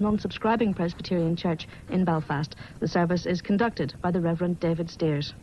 non-subscribing Presbyterian Church in Belfast. The service is conducted by the Rev David Steers.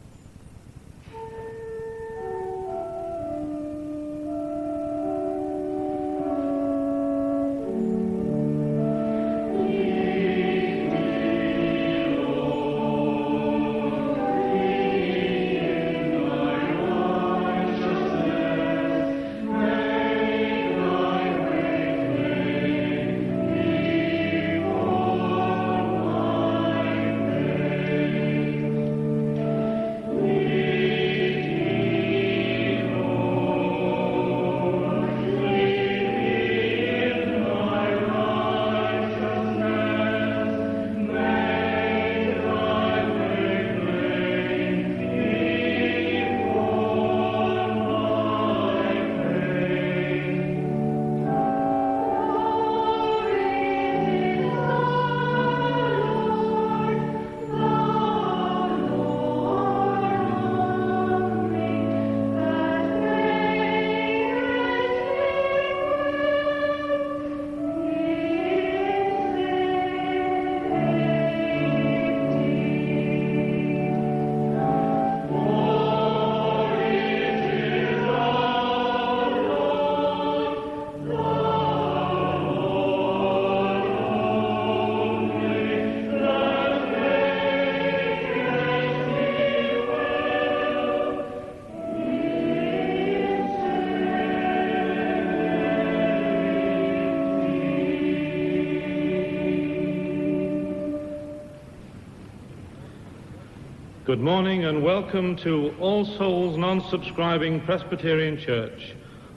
Good morning and welcome to All Souls non-subscribing Presbyterian Church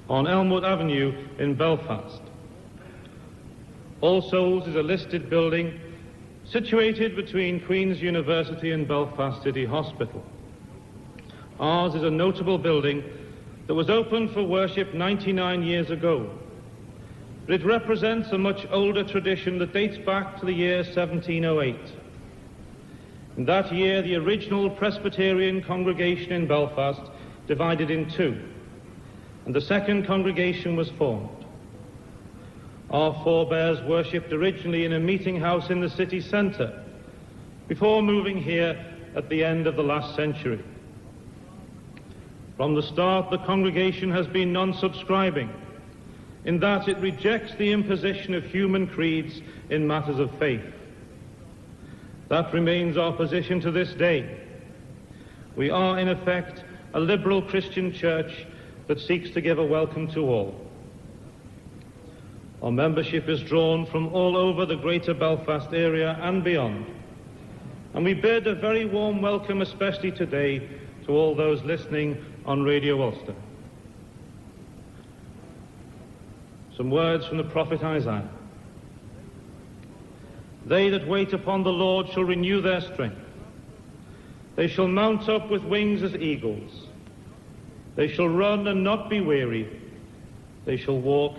on Elmwood Avenue in Belfast. All Souls is a listed building situated between Queen's University and Belfast City Hospital. Ours is a notable building that was opened for worship 99 years ago. But it represents a much older tradition that dates back to the year 1708. In that year, the original Presbyterian congregation in Belfast divided in two, and the second congregation was formed. Our forebears worshipped originally in a meeting house in the city centre, before moving here at the end of the last century. From the start, the congregation has been non-subscribing, in that it rejects the imposition of human creeds in matters of faith. That remains our position to this day. We are, in effect, a liberal Christian church that seeks to give a welcome to all. Our membership is drawn from all over the greater Belfast area and beyond, and we bid a very warm welcome, especially today, to all those listening on Radio Ulster. Some words from the prophet Isaiah. They that wait upon the Lord shall renew their strength. They shall mount up with wings as eagles. They shall run and not be weary. They shall walk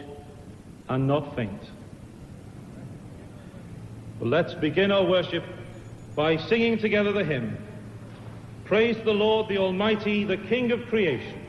and not faint. Well, let's begin our worship by singing together the hymn, Praise the Lord, the Almighty, the King of creation.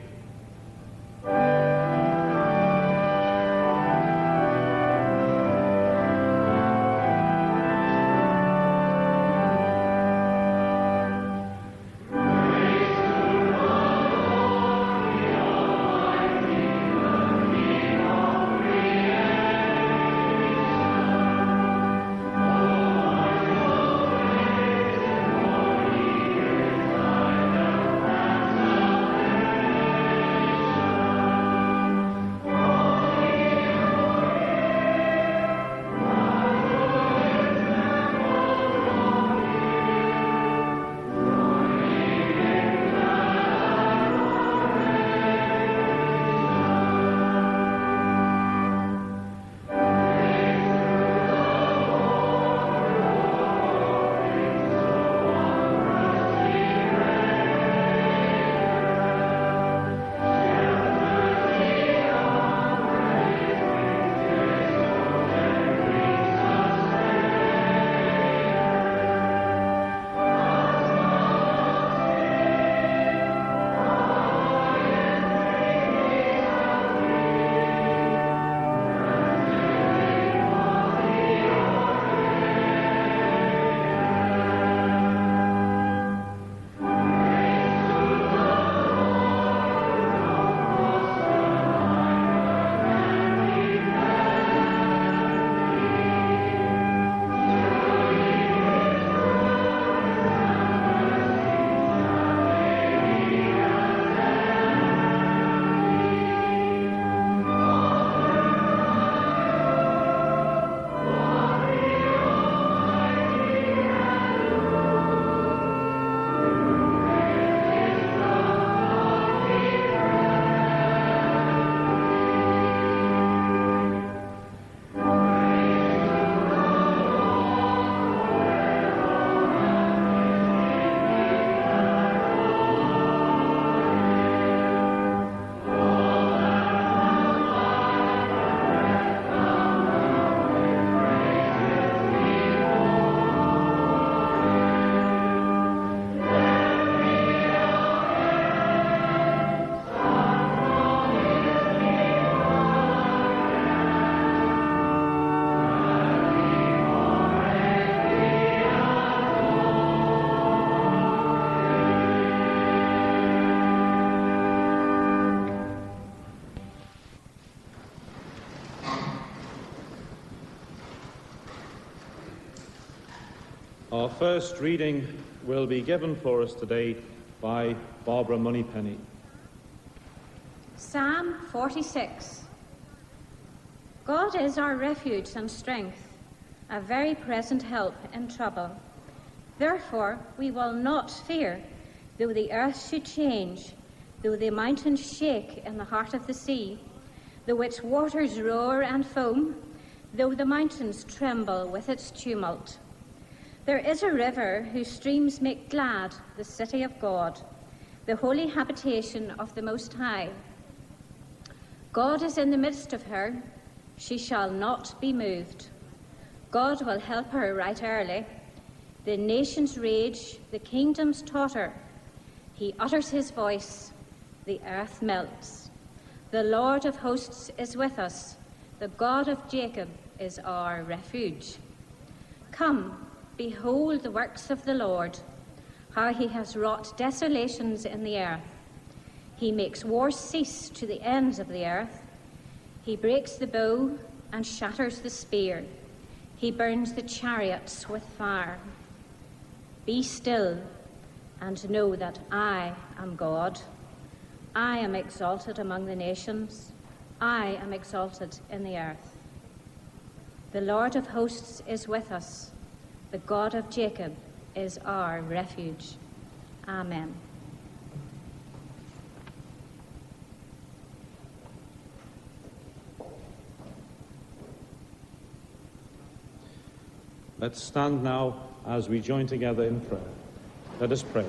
Our first reading will be given for us today by Barbara Moneypenny. Psalm 46. God is our refuge and strength, a very present help in trouble. Therefore we will not fear, though the earth should change, though the mountains shake in the heart of the sea, though its waters roar and foam, though the mountains tremble with its tumult. There is a river whose streams make glad the city of God, the holy habitation of the Most High. God is in the midst of her, she shall not be moved. God will help her right early. The nations rage, the kingdoms totter. He utters his voice, the earth melts. The Lord of hosts is with us, the God of Jacob is our refuge. Come, behold the works of the Lord, how he has wrought desolations in the earth. He makes war cease to the ends of the earth. He breaks the bow and shatters the spear. He burns the chariots with fire. Be still and know that I am God. I am exalted among the nations. I am exalted in the earth. The Lord of hosts is with us. The God of Jacob is our refuge. Amen. Let's stand now as we join together in prayer. Let us pray.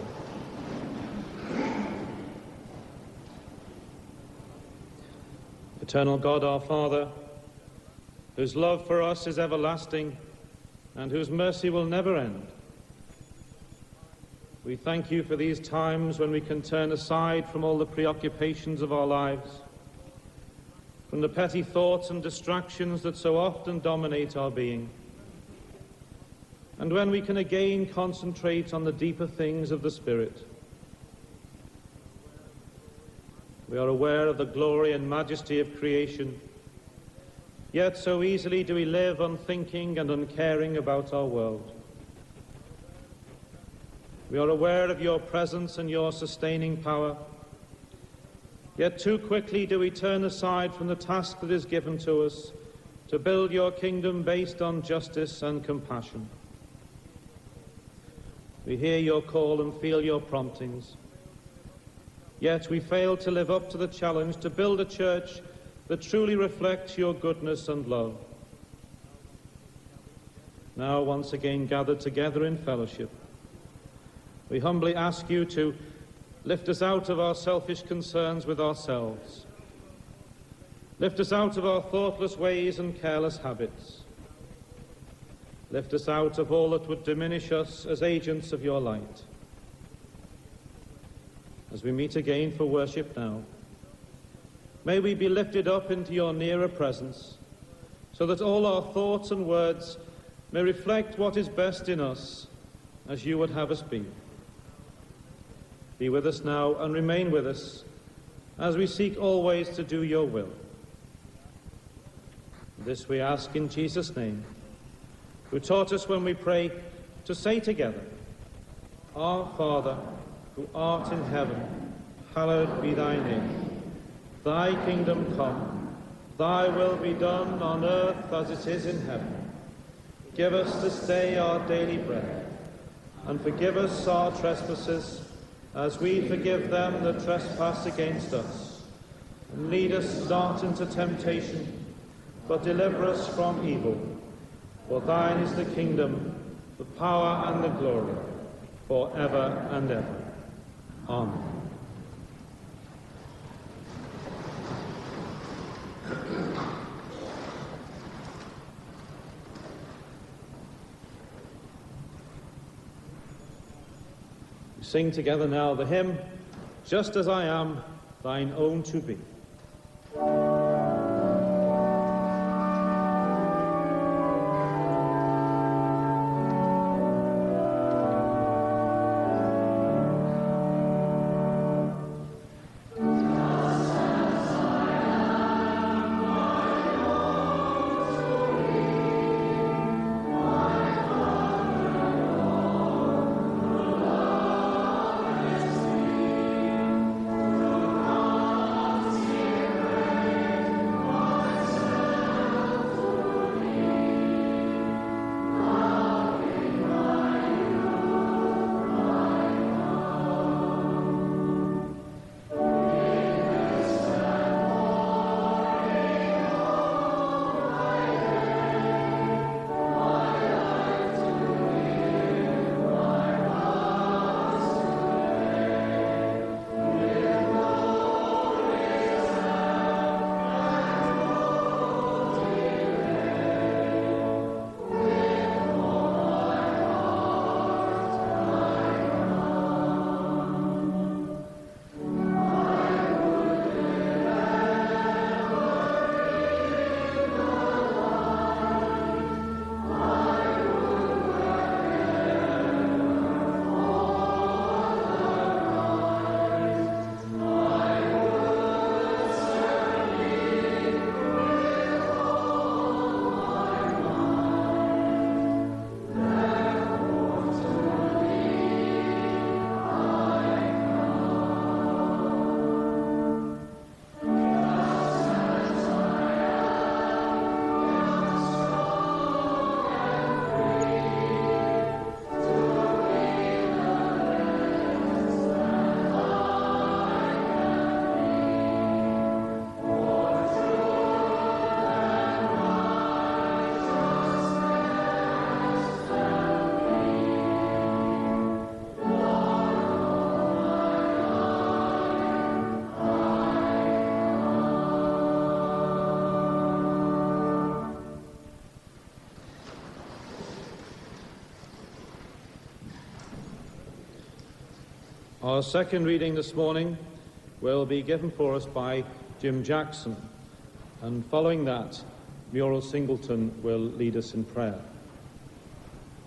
Eternal God, our Father, whose love for us is everlasting and whose mercy will never end, we thank you for these times when we can turn aside from all the preoccupations of our lives, from the petty thoughts and distractions that so often dominate our being, and when we can again concentrate on the deeper things of the Spirit. We are aware of the glory and majesty of creation, yet so easily do we live unthinking and uncaring about our world. We are aware of your presence and your sustaining power, yet too quickly do we turn aside from the task that is given to us to build your kingdom based on justice and compassion. We hear your call and feel your promptings, yet we fail to live up to the challenge to build a church that truly reflects your goodness and love. Now, once again gathered together in fellowship, we humbly ask you to lift us out of our selfish concerns with ourselves. Lift us out of our thoughtless ways and careless habits. Lift us out of all that would diminish us as agents of your light. As we meet again for worship now, may we be lifted up into your nearer presence, so that all our thoughts and words may reflect what is best in us, as you would have us be. Be with us now and remain with us, as we seek always to do your will. This we ask in Jesus' name, who taught us when we pray to say together, Our Father, who art in heaven, hallowed be thy name. Thy kingdom come, thy will be done on earth as it is in heaven. Give us this day our daily bread, and forgive us our trespasses, as we forgive them that trespass against us. And lead us not into temptation, but deliver us from evil. For thine is the kingdom, the power and the glory, forever and ever. Amen. We sing together now the hymn, Just as I Am, Thine Own to Be. Our second reading this morning will be given for us by Jim Jackson, and following that, Muriel Singleton will lead us in prayer.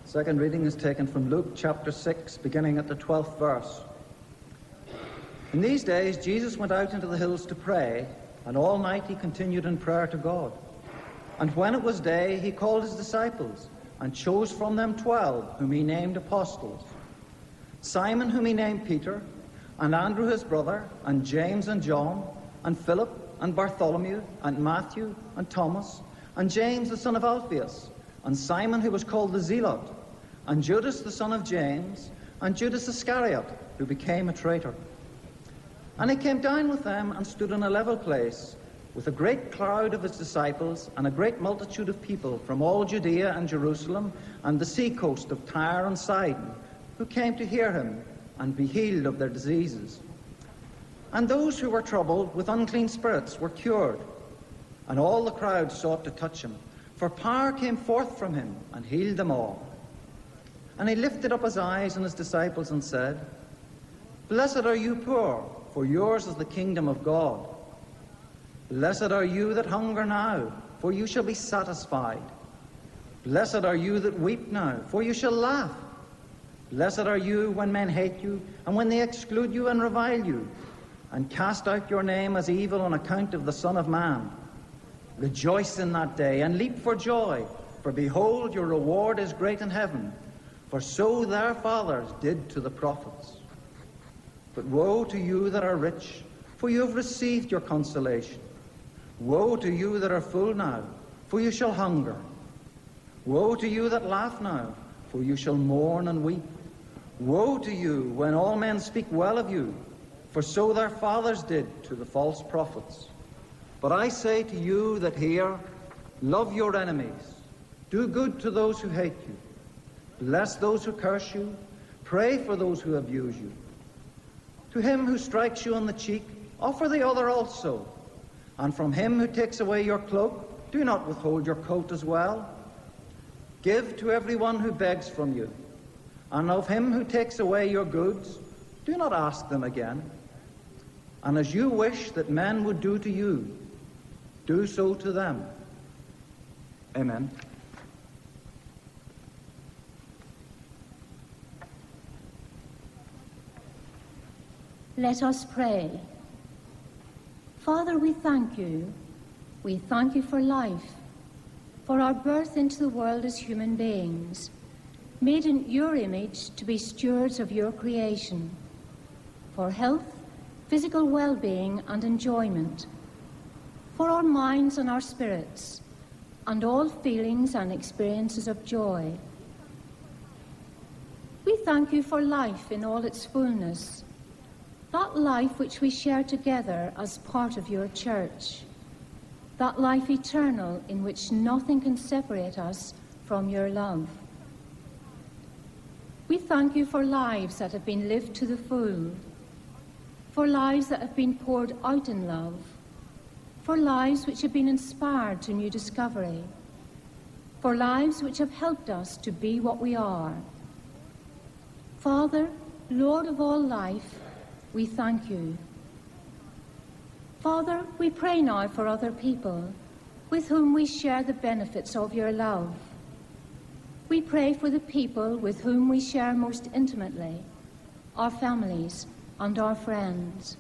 Second reading is taken from Luke chapter 6, beginning at the 12th verse. In these days, Jesus went out into the hills to pray, and all night he continued in prayer to God. And when it was day, he called his disciples, and chose from them 12, whom he named apostles: Simon, whom he named Peter, and Andrew his brother, and James and John, and Philip, and Bartholomew, and Matthew, and Thomas, and James the son of Alphaeus, and Simon who was called the Zealot, and Judas the son of James, and Judas Iscariot, who became a traitor. And he came down with them and stood in a level place, with a great crowd of his disciples and a great multitude of people from all Judea and Jerusalem and the sea coast of Tyre and Sidon, who came to hear him and be healed of their diseases. And those who were troubled with unclean spirits were cured. And all the crowd sought to touch him, for power came forth from him and healed them all. And he lifted up his eyes on his disciples and said, Blessed are you poor, for yours is the kingdom of God. Blessed are you that hunger now, for you shall be satisfied. Blessed are you that weep now, for you shall laugh. Blessed are you when men hate you, and when they exclude you and revile you, and cast out your name as evil on account of the Son of Man. Rejoice in that day, and leap for joy, for behold, your reward is great in heaven, for so their fathers did to the prophets. But woe to you that are rich, for you have received your consolation. Woe to you that are full now, for you shall hunger. Woe to you that laugh now, for you shall mourn and weep. Woe to you when all men speak well of you, for so their fathers did to the false prophets. But I say to you that hear, love your enemies, do good to those who hate you, bless those who curse you, pray for those who abuse you. To him who strikes you on the cheek, offer the other also. And from him who takes away your cloak, do not withhold your coat as well. Give to everyone who begs from you. And of him who takes away your goods, do not ask them again. And as you wish that men would do to you, do so to them. Amen. Let us pray. Father, we thank you. We thank you for life, for our birth into the world as human beings, made in your image to be stewards of your creation, for health, physical well-being and enjoyment, for our minds and our spirits, and all feelings and experiences of joy. We thank you for life in all its fullness, that life which we share together as part of your church, that life eternal in which nothing can separate us from your love. We thank you for lives that have been lived to the full, for lives that have been poured out in love, for lives which have been inspired to new discovery, for lives which have helped us to be what we are. Father, Lord of all life, we thank you. Father, we pray now for other people with whom we share the benefits of your love. We pray for the people with whom we share most intimately, our families and our friends.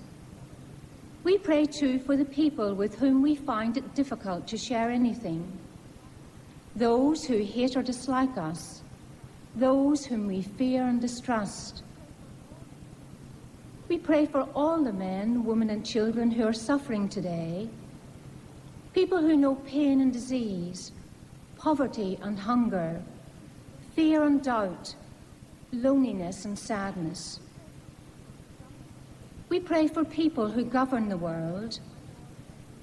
We pray too for the people with whom we find it difficult to share anything, those who hate or dislike us, those whom we fear and distrust. We pray for all the men, women and children who are suffering today, people who know pain and disease, poverty and hunger, fear and doubt, loneliness and sadness. We pray for people who govern the world,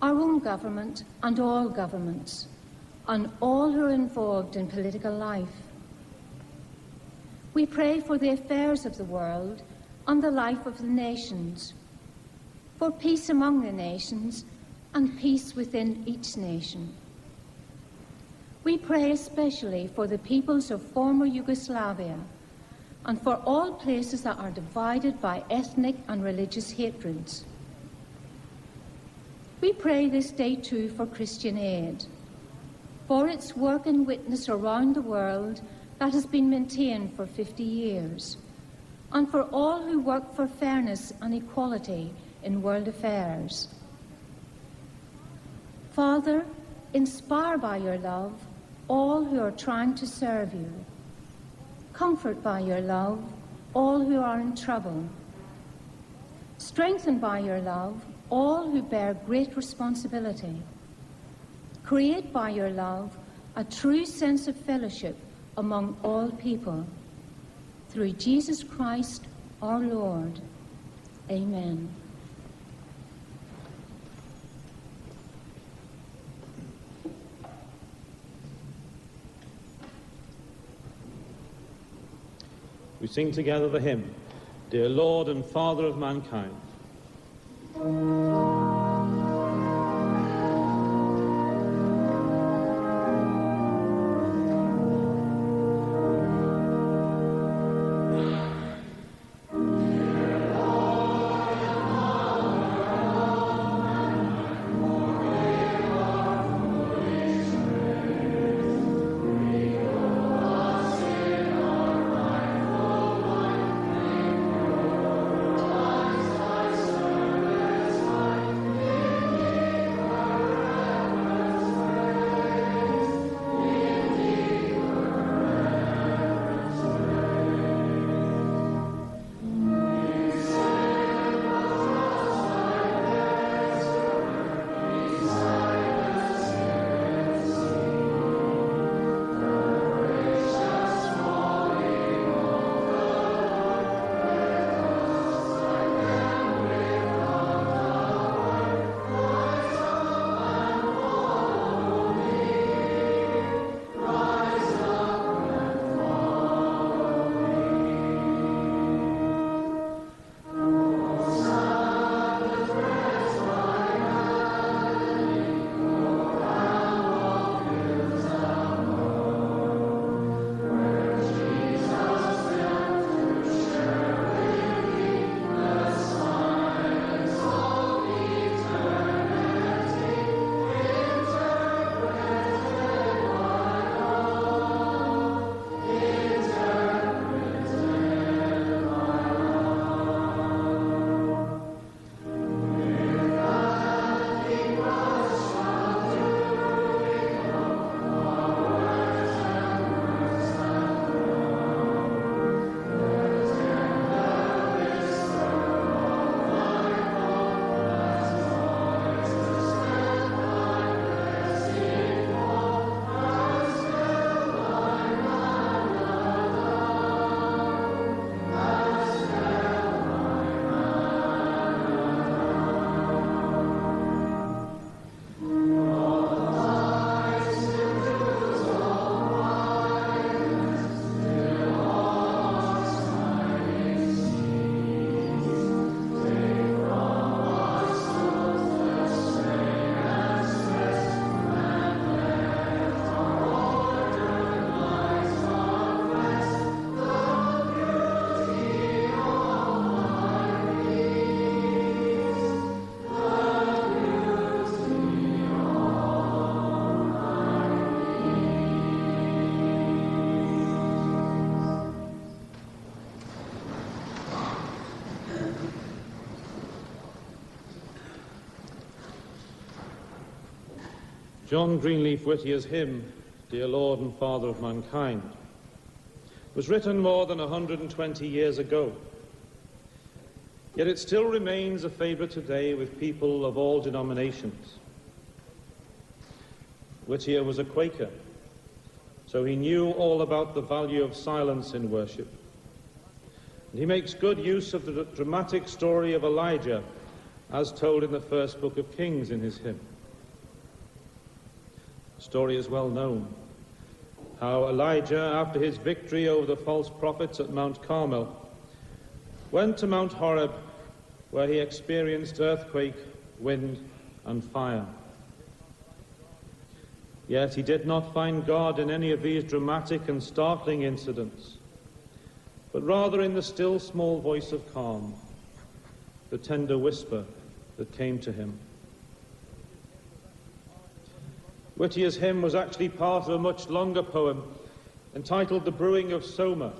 our own government and all governments, and all who are involved in political life. We pray for the affairs of the world and the life of the nations, for peace among the nations and peace within each nation. We pray especially for the peoples of former Yugoslavia, and for all places that are divided by ethnic and religious hatreds. We pray this day too for Christian Aid, for its work and witness around the world that has been maintained for 50 years, and for all who work for fairness and equality in world affairs. Father, inspire by your love all who are trying to serve you. Comfort by your love all who are in trouble. Strengthen by your love all who bear great responsibility. Create by your love a true sense of fellowship among all people. Through Jesus Christ our Lord. Amen. We sing together the hymn, Dear Lord and Father of Mankind. John Greenleaf Whittier's hymn, Dear Lord and Father of Mankind, was written more than 120 years ago. Yet it still remains a favourite today with people of all denominations. Whittier was a Quaker, so he knew all about the value of silence in worship. And he makes good use of the dramatic story of Elijah as told in the first book of Kings in his hymn. The story is well known, how Elijah, after his victory over the false prophets at Mount Carmel, went to Mount Horeb, where he experienced earthquake, wind, and fire. Yet he did not find God in any of these dramatic and startling incidents. but rather in the still small voice of calm, the tender whisper that came to him. Whittier's hymn was actually part of a much longer poem entitled The Brewing of Soma.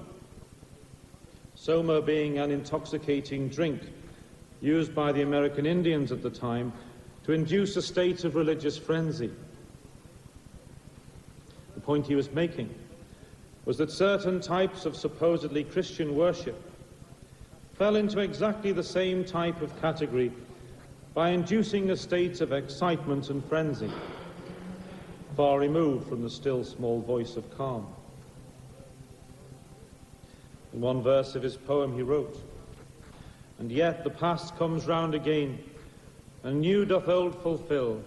Soma being an intoxicating drink used by the American Indians at the time to induce a state of religious frenzy. The point he was making was that certain types of supposedly Christian worship fell into exactly the same type of category by inducing a state of excitement and frenzy, far removed from the still small voice of calm. In one verse of his poem he wrote, "And yet the past comes round again, and new doth old fulfill.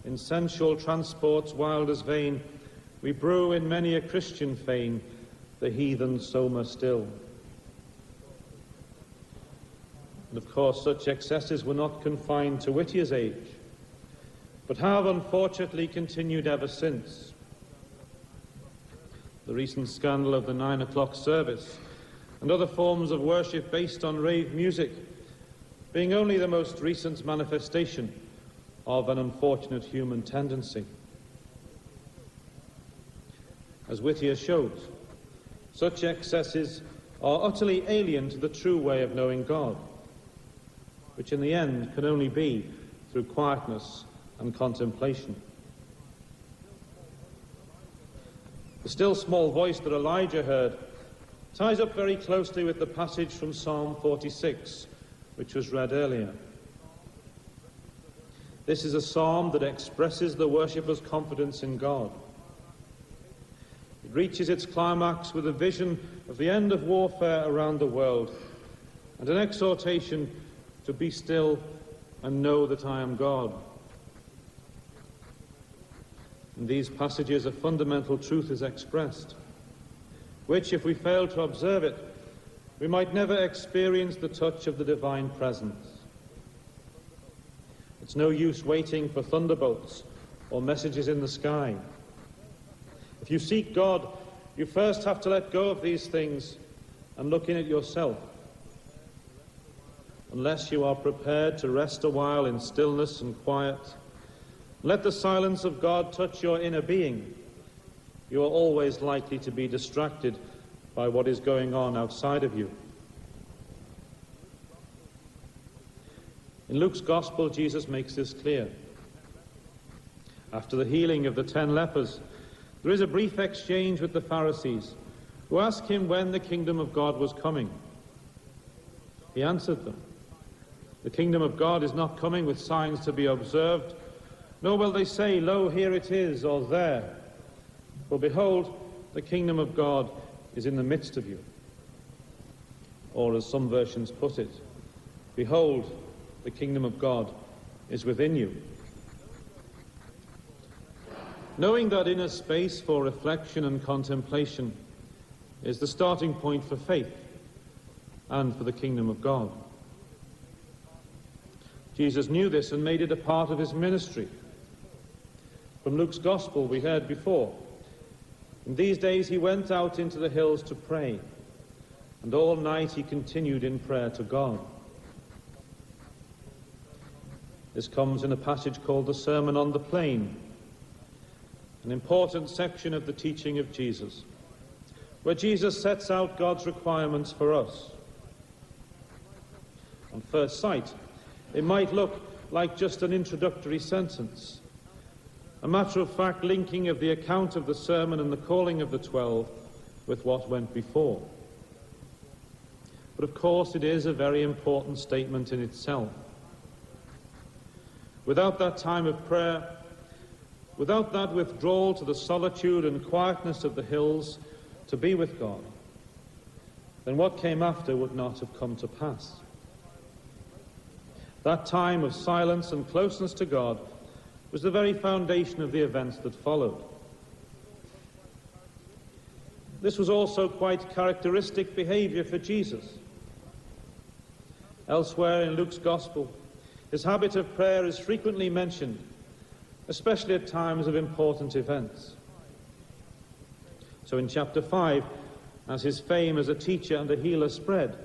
In sensual transports wild as vain, we brew in many a Christian fane the heathen Soma still." And of course such excesses were not confined to Whittier's age, but have unfortunately continued ever since. The recent scandal of the 9 o'clock service and other forms of worship based on rave music being only the most recent manifestation of an unfortunate human tendency. As Whittier showed, such excesses are utterly alien to the true way of knowing God, which in the end can only be through quietness and contemplation. The still small voice that Elijah heard ties up very closely with the passage from Psalm 46, which was read earlier. This is a psalm that expresses the worshipper's confidence in God. It reaches its climax with a vision of the end of warfare around the world and an exhortation to be still and know that I am God. In these passages, a fundamental truth is expressed, which, if we fail to observe it, we might never experience the touch of the divine presence. It's no use waiting for thunderbolts or messages in the sky. If you seek God, you first have to let go of these things and look in at yourself. Unless you are prepared to rest a while in stillness and quiet, let the silence of God touch your inner being, you are always likely to be distracted by what is going on outside of you. In Luke's Gospel, Jesus makes this clear. After the healing of the 10 lepers, there is a brief exchange with the Pharisees, who ask him when the kingdom of God was coming. He answered them, "The kingdom of God is not coming with signs to be observed, nor will they say, 'Lo, here it is,' or 'there.' For behold, the kingdom of God is in the midst of you." Or as some versions put it, "Behold, the kingdom of God is within you." Knowing that inner space for reflection and contemplation is the starting point for faith and for the kingdom of God. Jesus knew this and made it a part of his ministry. From Luke's Gospel we heard before, in these days he went out into the hills to pray, and all night he continued in prayer to God. This comes in a passage called the Sermon on the Plain, an important section of the teaching of Jesus, where Jesus sets out God's requirements for us. On first sight, it might look like just an introductory sentence, a matter-of-fact linking of the account of the sermon and the calling of the 12 with what went before. But of course it is a very important statement in itself. Without that time of prayer, without that withdrawal to the solitude and quietness of the hills to be with God, then what came after would not have come to pass. That time of silence and closeness to God was the very foundation of the events that followed. This was also quite characteristic behavior for Jesus. Elsewhere in Luke's Gospel, his habit of prayer is frequently mentioned, especially at times of important events. So in chapter 5, As his fame as a teacher and a healer spread,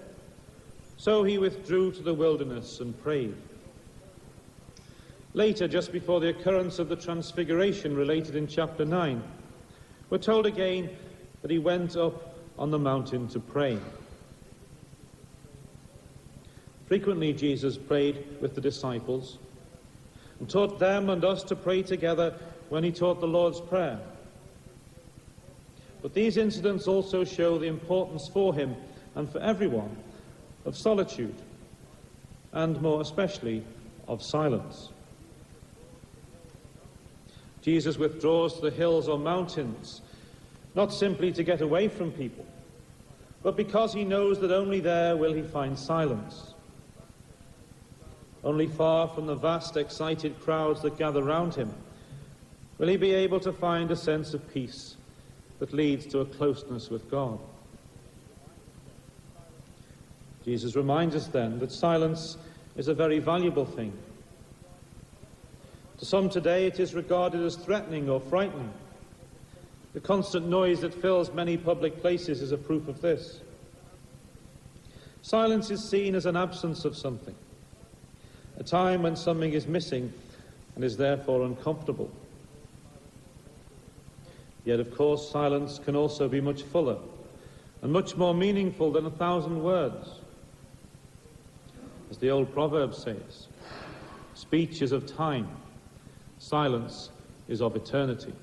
so he withdrew to the wilderness and prayed. Later, just before the occurrence of the Transfiguration related in chapter 9, we're told again that he went up on the mountain to pray. Frequently, Jesus prayed with the disciples and taught them and us to pray together when he taught the Lord's Prayer. But these incidents also show the importance for him and for everyone of solitude, and more especially of silence. Jesus withdraws to the hills or mountains, not simply to get away from people, but because he knows that only there will he find silence. Only far from the vast, excited crowds that gather round him will he be able to find a sense of peace that leads to a closeness with God. Jesus reminds us then that silence is a very valuable thing. To some today it is regarded as threatening or frightening. The constant noise that fills many public places is a proof of this. Silence is seen as an absence of something, a time when something is missing and is therefore uncomfortable. Yet, of course, silence can also be much fuller and much more meaningful than 1,000 words. As the old proverb says, speech is of time, silence is of eternity.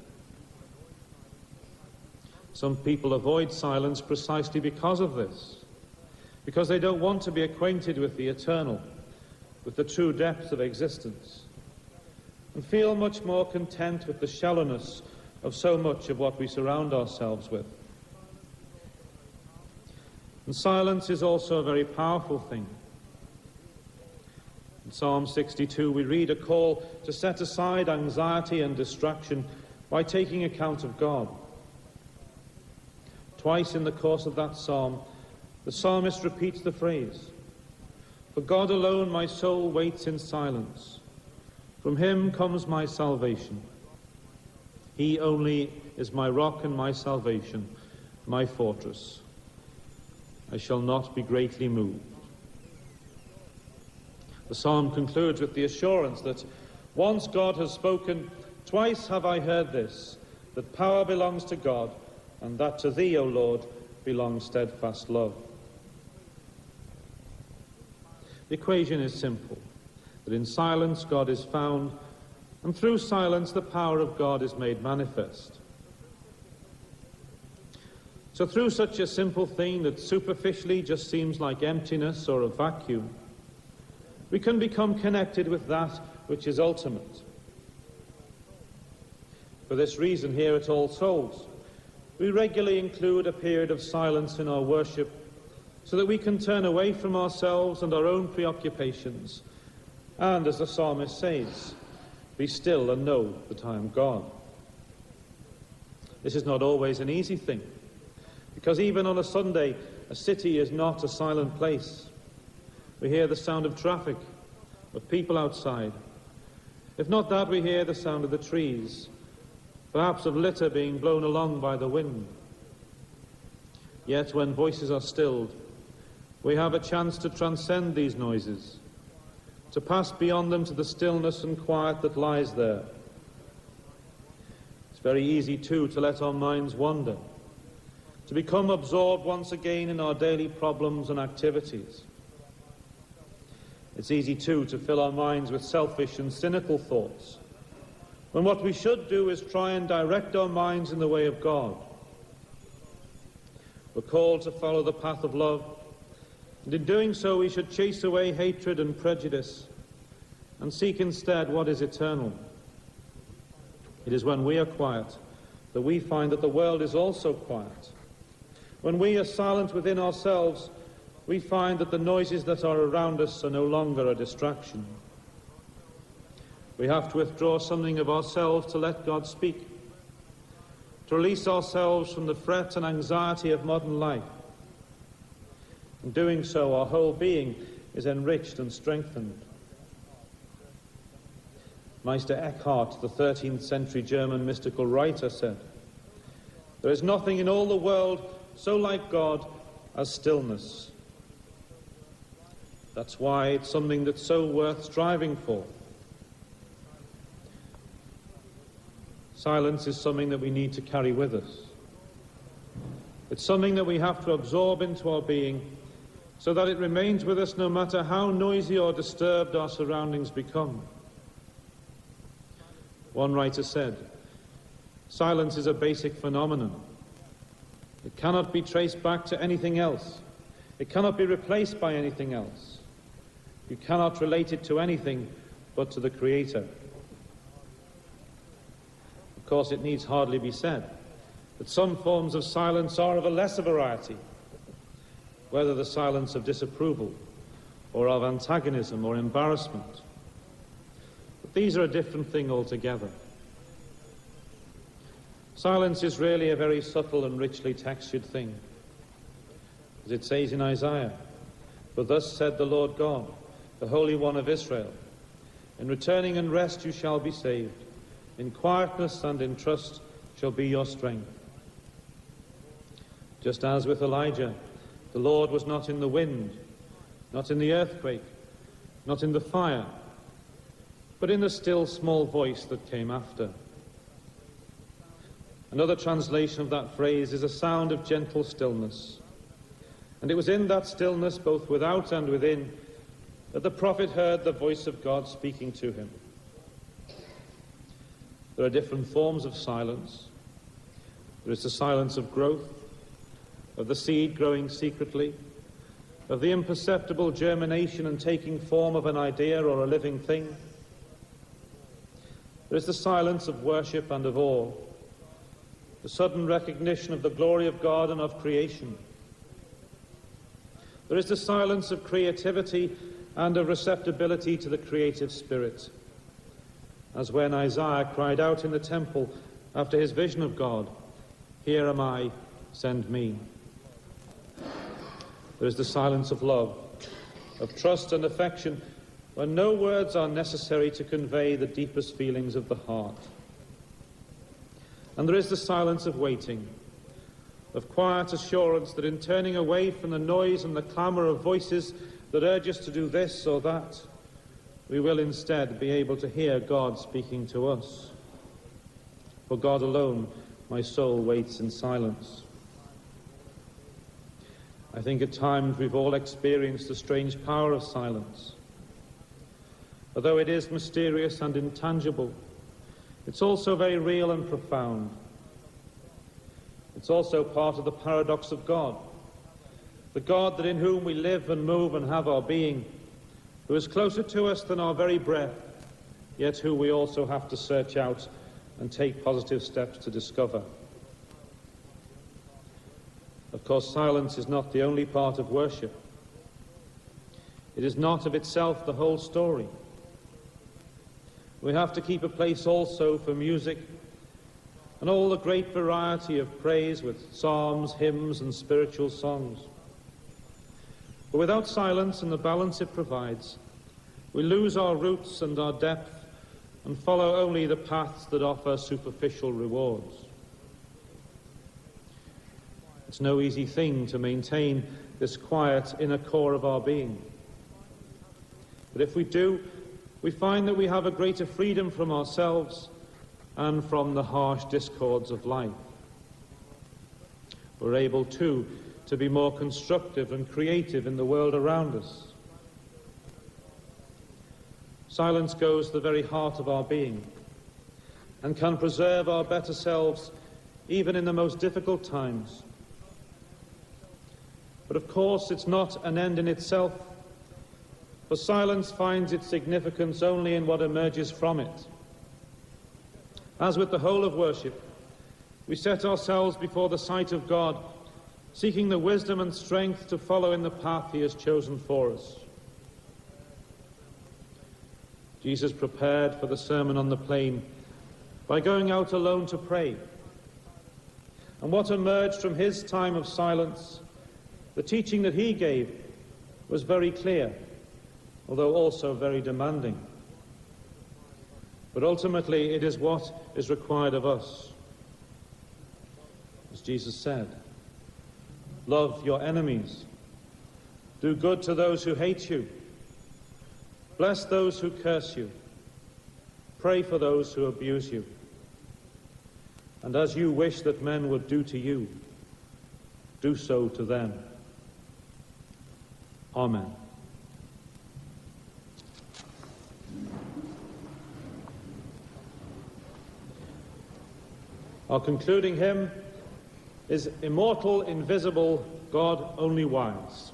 Some people avoid silence precisely because of this, because they don't want to be acquainted with the eternal, with the true depths of existence, and feel much more content with the shallowness of so much of what we surround ourselves with. And silence is also a very powerful thing. In Psalm 62 we read a call to set aside anxiety and distraction by taking account of God. Twice in the course of that psalm, the psalmist repeats the phrase, "For God alone my soul waits in silence. From him comes my salvation. He only is my rock and my salvation, my fortress. I shall not be greatly moved." The psalm concludes with the assurance that once God has spoken, twice have I heard this, that power belongs to God, and that to thee, O Lord, belongs steadfast love. The equation is simple, that in silence God is found, and through silence the power of God is made manifest. So through such a simple thing that superficially just seems like emptiness or a vacuum, we can become connected with that which is ultimate. For this reason, here at All Souls, we regularly include a period of silence in our worship so that we can turn away from ourselves and our own preoccupations and, as the psalmist says, be still and know that I am God. This is not always an easy thing, because even on a Sunday, a city is not a silent place. We hear the sound of traffic, of people outside. If not that, we hear the sound of the trees, perhaps of litter being blown along by the wind. Yet when voices are stilled, we have a chance to transcend these noises, to pass beyond them to the stillness and quiet that lies there. It's very easy, too, to let our minds wander, to become absorbed once again in our daily problems and activities. It's easy, too, to fill our minds with selfish and cynical thoughts, when what we should do is try and direct our minds in the way of God. We're called to follow the path of love, and in doing so we should chase away hatred and prejudice and seek instead what is eternal. It is when we are quiet that we find that the world is also quiet. When we are silent within ourselves, we find that the noises that are around us are no longer a distraction. We have to withdraw something of ourselves to let God speak, to release ourselves from the fret and anxiety of modern life. In doing so, our whole being is enriched and strengthened. Meister Eckhart, the 13th century German mystical writer, said, "There is nothing in all the world so like God as stillness. That's why it's something that's so worth striving for. Silence is something that we need to carry with us. It's something that we have to absorb into our being so that it remains with us no matter how noisy or disturbed our surroundings become. One writer said, "Silence is a basic phenomenon. It cannot be traced back to anything else. It cannot be replaced by anything else. You cannot relate it to anything but to the Creator." Of course, it needs hardly be said that some forms of silence are of a lesser variety, whether the silence of disapproval or of antagonism or embarrassment. But these are a different thing altogether. Silence is really a very subtle and richly textured thing. As it says in Isaiah, "For thus said the Lord God, the Holy One of Israel, in returning and rest you shall be saved. In quietness and in trust shall be your strength." Just as with Elijah, the Lord was not in the wind, not in the earthquake, not in the fire, but in the still small voice that came after. Another translation of that phrase is a sound of gentle stillness. And it was in that stillness, both without and within, that the prophet heard the voice of God speaking to him. There are different forms of silence. There is the silence of growth, of the seed growing secretly, of the imperceptible germination and taking form of an idea or a living thing. There is the silence of worship and of awe, the sudden recognition of the glory of God and of creation. There is the silence of creativity and of receptibility to the creative spirit, as when Isaiah cried out in the temple after his vision of God, "Here am I, send me." There is the silence of love, of trust and affection, when no words are necessary to convey the deepest feelings of the heart. And there is the silence of waiting, of quiet assurance that in turning away from the noise and the clamour of voices that urge us to do this or that, we will instead be able to hear God speaking to us. For God alone, my soul waits in silence. I think at times we've all experienced the strange power of silence. Although it is mysterious and intangible, it's also very real and profound. It's also part of the paradox of God, the God that in whom we live and move and have our being, who is closer to us than our very breath, yet who we also have to search out and take positive steps to discover. Of course, silence is not the only part of worship. It is not of itself the whole story. We have to keep a place also for music and all the great variety of praise with psalms, hymns, and spiritual songs. But without silence and the balance it provides, we lose our roots and our depth and follow only the paths that offer superficial rewards. It's no easy thing to maintain this quiet inner core of our being. But if we do, we find that we have a greater freedom from ourselves and from the harsh discords of life. We're able, too, to be more constructive and creative in the world around us. Silence goes to the very heart of our being and can preserve our better selves even in the most difficult times. But of course, it's not an end in itself, for silence finds its significance only in what emerges from it. As with the whole of worship, we set ourselves before the sight of God, seeking the wisdom and strength to follow in the path he has chosen for us. Jesus prepared for the Sermon on the Plain by going out alone to pray. And what emerged from his time of silence, the teaching that he gave, was very clear, although also very demanding. But ultimately, it is what is required of us. As Jesus said, Love your enemies. Do good to those who hate you. Bless those who curse you. Pray for those who abuse you. And as you wish that men would do to you, do so to them. Amen. Our concluding hymn is Immortal, Invisible, God Only Wise.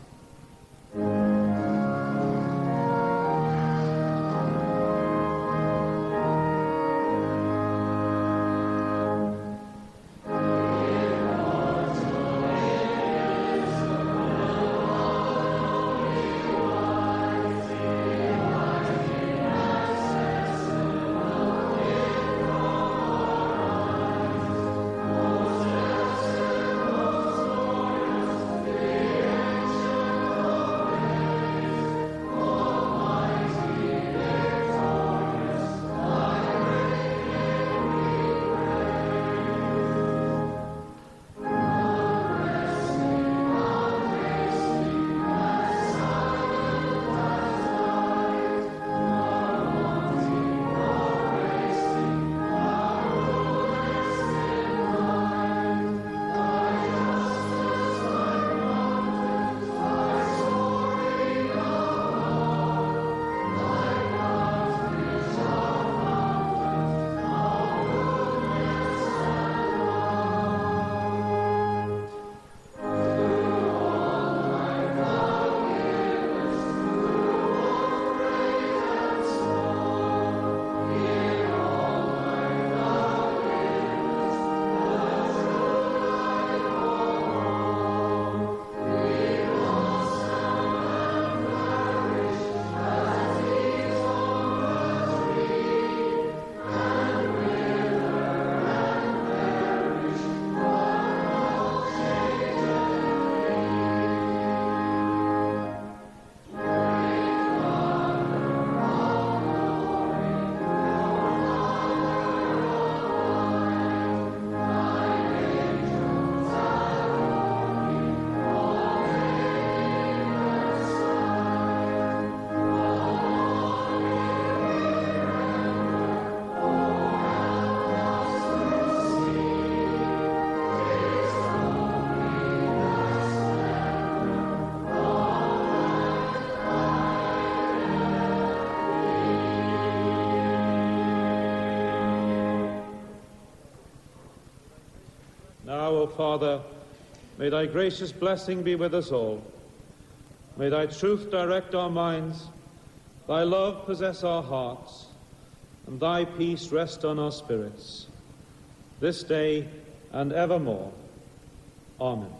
Now, O Father, may thy gracious blessing be with us all. May thy truth direct our minds, thy love possess our hearts, and thy peace rest on our spirits, this day and evermore. Amen.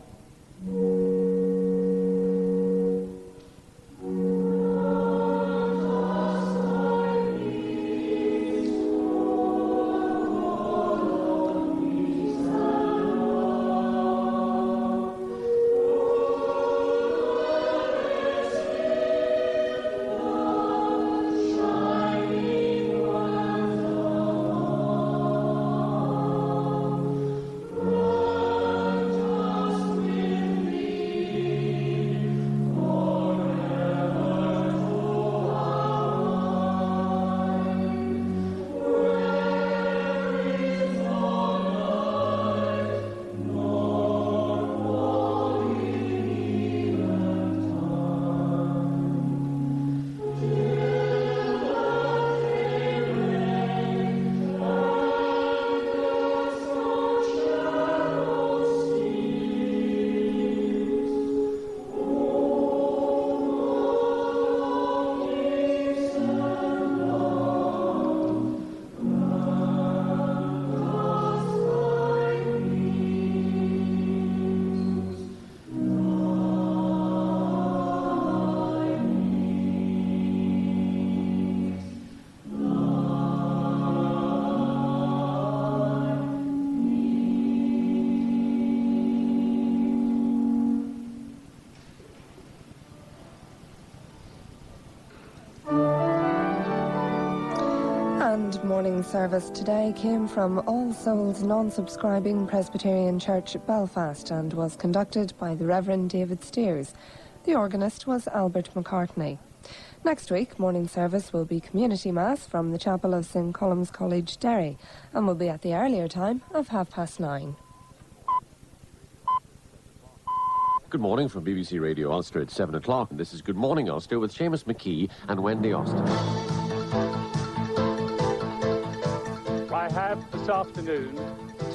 And morning service today came from All Souls non-subscribing Presbyterian Church, Belfast, and was conducted by the Rev David Steers. The organist was Albert McCartney. Next week, morning service will be community mass from the chapel of St Colum's College, Derry, and will be at the earlier time of 9:30. Good morning from BBC Radio Ulster at 7 o'clock. This is Good Morning Ulster with Seamus McKee and Wendy Austin. I have this afternoon